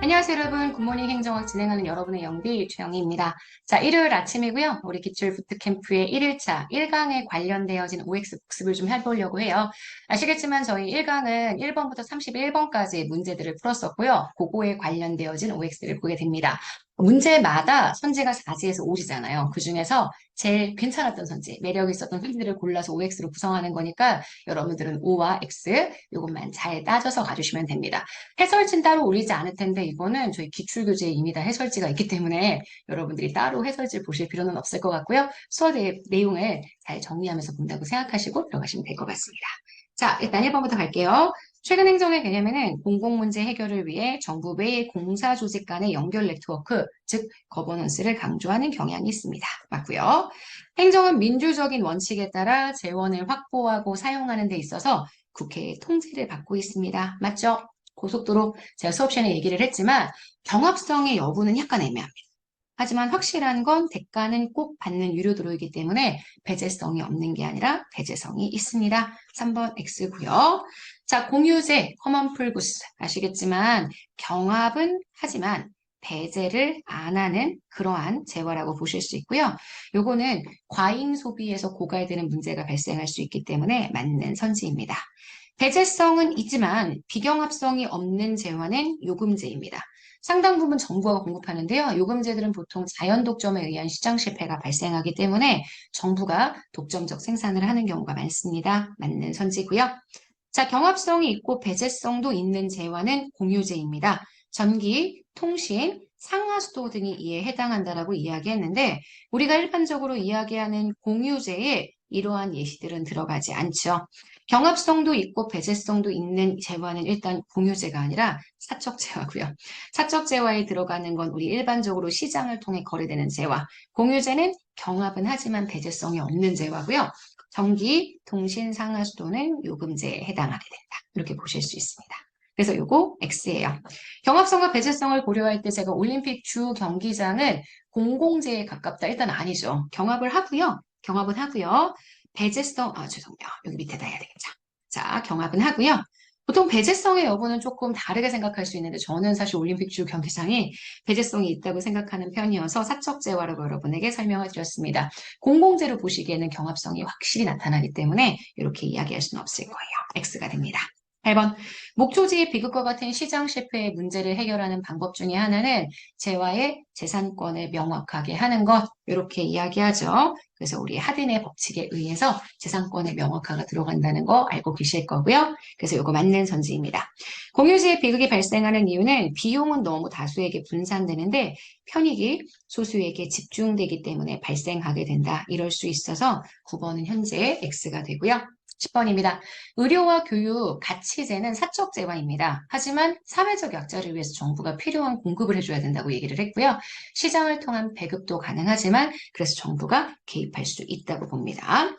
안녕하세요, 여러분. 굿모닝 행정학 진행하는 여러분의 영비 최영희입니다. 자, 일요일 아침이고요. 우리 기출 부트캠프의 1일차 1강에 관련되어진 OX 복습을 좀 해보려고 해요. 아시겠지만 저희 1강은 1번부터 31번까지 문제들을 풀었었고요. 그거에 관련되어진 OX를 보게 됩니다. 문제마다 선지가 4지에서 5지잖아요. 그중에서 제일 괜찮았던 선지, 매력 있었던 선지들을 골라서 OX로 구성하는 거니까 여러분들은 O와 X 이것만 잘 따져서 가주시면 됩니다. 해설지는 따로 올리지 않을 텐데 이거는 저희 기출교재에 이미 다 해설지가 있기 때문에 여러분들이 따로 해설지를 보실 필요는 없을 것 같고요. 수업 내용을 잘 정리하면서 본다고 생각하시고 들어가시면 될 것 같습니다. 자, 일단 1번부터 갈게요. 최근 행정의 개념에는 공공문제 해결을 위해 정부 외의 공사 조직 간의 연결 네트워크, 즉 거버넌스를 강조하는 경향이 있습니다. 맞고요. 행정은 민주적인 원칙에 따라 재원을 확보하고 사용하는 데 있어서 국회의 통제를 받고 있습니다. 맞죠? 고속도로 제가 수업 시간에 얘기를 했지만 경합성의 여부는 약간 애매합니다. 하지만 확실한 건 대가는 꼭 받는 유료도로이기 때문에 배제성이 없는 게 아니라 배제성이 있습니다. 3번 X고요. 자, 공유제, 커먼풀구스 아시겠지만 경합은 하지만 배제를 안 하는 그러한 재화라고 보실 수 있고요. 요거는 과잉 소비에서 고갈되는 문제가 발생할 수 있기 때문에 맞는 선지입니다. 배제성은 있지만 비경합성이 없는 재화는 요금제입니다. 상당 부분 정부가 공급하는데요. 요금제들은 보통 자연 독점에 의한 시장 실패가 발생하기 때문에 정부가 독점적 생산을 하는 경우가 많습니다. 맞는 선지고요. 자, 경합성이 있고 배제성도 있는 재화는 공유제입니다. 전기, 통신, 상하수도 등이 이에 해당한다라고 이야기했는데 우리가 일반적으로 이야기하는 공유제에 이러한 예시들은 들어가지 않죠. 경합성도 있고 배제성도 있는 재화는 일단 공유제가 아니라 사적재화고요. 사적재화에 들어가는 건 우리 일반적으로 시장을 통해 거래되는 재화. 공유제는 경합은 하지만 배제성이 없는 재화고요. 전기, 통신, 상하수도는 요금제에 해당하게 된다. 이렇게 보실 수 있습니다. 그래서 요거 X예요. 경합성과 배제성을 고려할 때 제가 올림픽 주 경기장은 공공재에 가깝다. 일단 아니죠. 경합을 하고요. 경합은 하고요. 배제성, 죄송해요. 여기 밑에다 해야 되겠죠. 자, 경합은 하고요. 보통 배제성의 여부는 조금 다르게 생각할 수 있는데 저는 사실 올림픽 주 경기장이 배제성이 있다고 생각하는 편이어서 사적재화라고 여러분에게 설명을 드렸습니다. 공공재로 보시기에는 경합성이 확실히 나타나기 때문에 이렇게 이야기할 수는 없을 거예요. X가 됩니다. 8번, 목초지의 비극과 같은 시장 실패의 문제를 해결하는 방법 중에 하나는 재화의 재산권을 명확하게 하는 것, 이렇게 이야기하죠. 그래서 우리 하든의 법칙에 의해서 재산권의 명확화가 들어간다는 거 알고 계실 거고요. 그래서 이거 맞는 선지입니다. 공유지의 비극이 발생하는 이유는 비용은 너무 다수에게 분산되는데 편익이 소수에게 집중되기 때문에 발생하게 된다. 이럴 수 있어서 9번은 현재 X가 되고요. 10번입니다. 의료와 교육, 가치제는 사적 재화입니다. 하지만 사회적 약자를 위해서 정부가 필요한 공급을 해줘야 된다고 얘기를 했고요. 시장을 통한 배급도 가능하지만 그래서 정부가 개입할 수 있다고 봅니다.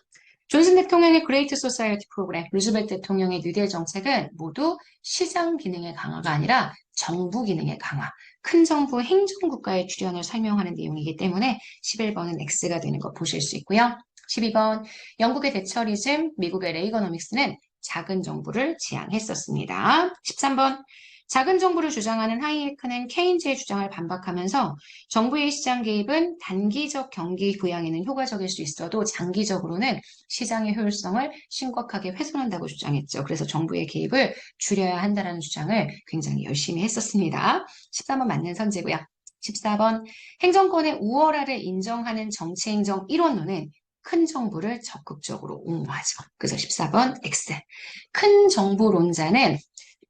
존슨 대통령의 그레이트 소사이어티 프로그램, 루즈벨트 대통령의 뉴딜 정책은 모두 시장 기능의 강화가 아니라 정부 기능의 강화, 큰 정부 행정국가의 출현을 설명하는 내용이기 때문에 11번은 X가 되는 거 보실 수 있고요. 12번, 영국의 대처리즘, 미국의 레이거노믹스는 작은 정부를 지향했었습니다. 13번, 작은 정부를 주장하는 하이에크는 케인즈의 주장을 반박하면서 정부의 시장 개입은 단기적 경기 부양에는 효과적일 수 있어도 장기적으로는 시장의 효율성을 심각하게 훼손한다고 주장했죠. 그래서 정부의 개입을 줄여야 한다는 주장을 굉장히 열심히 했었습니다. 13번 맞는 선지고요. 14번, 행정권의 우월화를 인정하는 정치행정 일원론은 큰 정부를 적극적으로 옹호하죠. 그래서 14번 X. 큰 정부론자는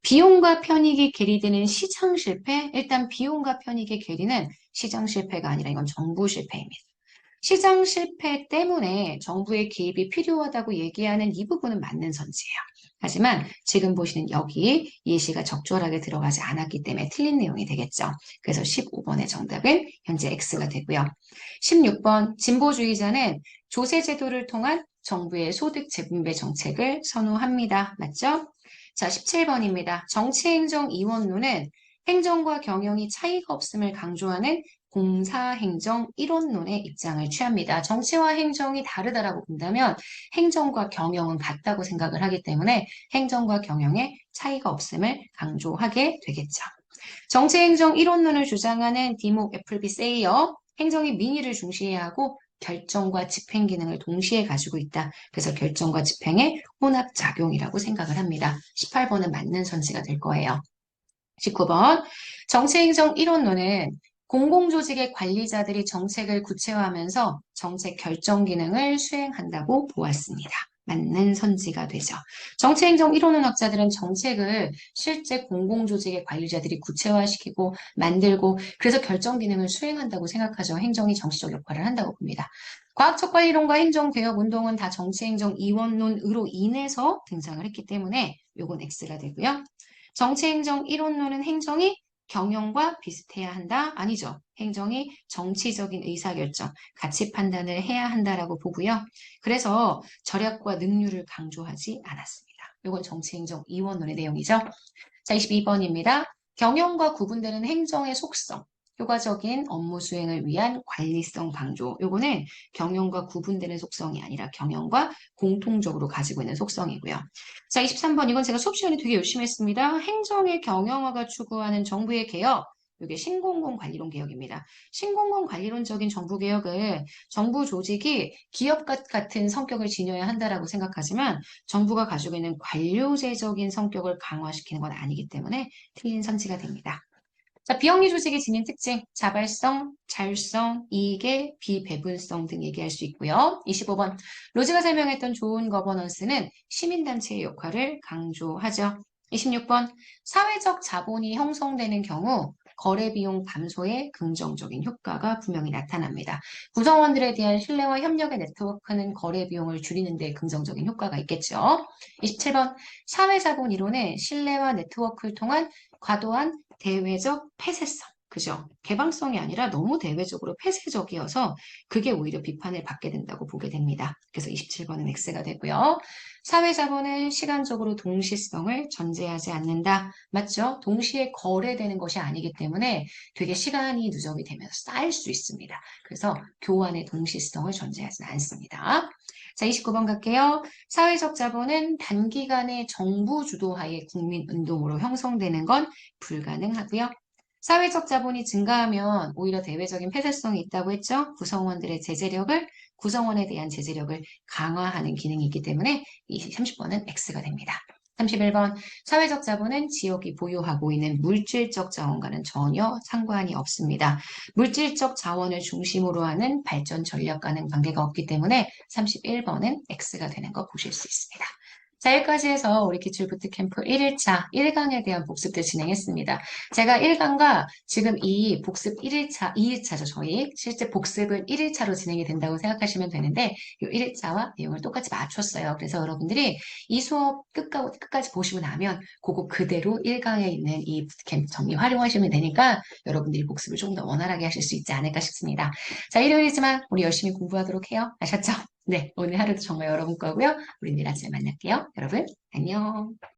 비용과 편익이 괴리되는 시장 실패, 일단 비용과 편익의 괴리는 시장 실패가 아니라 이건 정부 실패입니다. 시장 실패 때문에 정부의 개입이 필요하다고 얘기하는 이 부분은 맞는 선지예요. 하지만 지금 보시는 여기 예시가 적절하게 들어가지 않았기 때문에 틀린 내용이 되겠죠. 그래서 15번의 정답은 현재 X가 되고요. 16번 진보주의자는 조세제도를 통한 정부의 소득 재분배 정책을 선호합니다. 맞죠? 자, 17번입니다. 정치행정이원론은 행정과 경영이 차이가 없음을 강조하는 공사행정 일원론의 입장을 취합니다. 정치와 행정이 다르다라고 본다면 행정과 경영은 같다고 생각을 하기 때문에 행정과 경영에 차이가 없음을 강조하게 되겠죠. 정체행정 이론론을 주장하는 디목 애플비 세이어, 행정이 민의를 중시해야 하고 결정과 집행 기능을 동시에 가지고 있다. 그래서 결정과 집행의 혼합작용이라고 생각을 합니다. 18번은 맞는 선지가 될 거예요. 19번. 정체행정 이론론은 공공조직의 관리자들이 정책을 구체화하면서 정책 결정 기능을 수행한다고 보았습니다. 맞는 선지가 되죠. 정체행정 이론론 학자들은 정책을 실제 공공조직의 관리자들이 구체화시키고 만들고 그래서 결정 기능을 수행한다고 생각하죠. 행정이 정치적 역할을 한다고 봅니다. 과학적 관리론과 행정개혁 운동은 다 정치행정 이원론으로 인해서 등장을 했기 때문에 요건 X가 되고요. 정치행정 이론론은 행정이 경영과 비슷해야 한다? 아니죠. 행정이 정치적인 의사결정, 가치 판단을 해야 한다라고 보고요. 그래서 절약과 능률을 강조하지 않았습니다. 이건 정치행정 이원론의 내용이죠. 자, 22번입니다. 경영과 구분되는 행정의 속성, 효과적인 업무 수행을 위한 관리성 강조. 요거는 경영과 구분되는 속성이 아니라 경영과 공통적으로 가지고 있는 속성이고요. 자, 23번 이건 제가 수업 시간에 되게 열심히 했습니다. 행정의 경영화가 추구하는 정부의 개혁. 이게 신공공관리론 개혁입니다. 신공공관리론적인 정부 개혁은 정부 조직이 기업 같은 성격을 지녀야 한다라고 생각하지만 정부가 가지고 있는 관료제적인 성격을 강화시키는 건 아니기 때문에 틀린 선지가 됩니다. 자, 비영리 조직의 지닌 특징, 자발성, 자율성, 이익의 비배분성 등 얘기할 수 있고요. 25번, 로즈가 설명했던 좋은 거버넌스는 시민단체의 역할을 강조하죠. 26번, 사회적 자본이 형성되는 경우 거래 비용 감소에 긍정적인 효과가 분명히 나타납니다. 구성원들에 대한 신뢰와 협력의 네트워크는 거래 비용을 줄이는 데 긍정적인 효과가 있겠죠. 27번, 사회자본 이론은 신뢰와 네트워크를 통한 과도한 대외적 폐쇄성, 그죠? 개방성이 아니라 너무 대외적으로 폐쇄적이어서 그게 오히려 비판을 받게 된다고 보게 됩니다. 그래서 27번은 X가 되고요. 사회자본은 시간적으로 동시성을 전제하지 않는다. 맞죠? 동시에 거래되는 것이 아니기 때문에 되게 시간이 누적이 되면서 쌓일 수 있습니다. 그래서 교환의 동시성을 전제하지 않습니다. 자, 29번 갈게요. 사회적 자본은 단기간에 정부 주도하에 국민운동으로 형성되는 건 불가능하고요. 사회적 자본이 증가하면 오히려 대외적인 폐쇄성이 있다고 했죠. 구성원들의 제재력을, 구성원에 대한 제재력을 강화하는 기능이 있기 때문에 이 30번은 X가 됩니다. 31번, 사회적 자본은 지역이 보유하고 있는 물질적 자원과는 전혀 상관이 없습니다. 물질적 자원을 중심으로 하는 발전 전략과는 관계가 없기 때문에 31번은 X가 되는 거 보실 수 있습니다. 자, 여기까지 해서 우리 기출 부트캠프 1일차 1강에 대한 복습들 진행했습니다. 제가 1강과 지금 이 복습 1일차, 2일차죠, 저희. 실제 복습은 1일차로 진행이 된다고 생각하시면 되는데, 이 1일차와 내용을 똑같이 맞췄어요. 그래서 여러분들이 이 수업 끝까지 보시고 나면 그거 그대로 1강에 있는 이 부트캠프 정리 활용하시면 되니까 여러분들이 복습을 조금 더 원활하게 하실 수 있지 않을까 싶습니다. 자, 일요일이지만 우리 열심히 공부하도록 해요. 아셨죠? 네, 오늘 하루도 정말 여러분 거고요. 우리 내일 아침에 만날게요. 여러분, 안녕.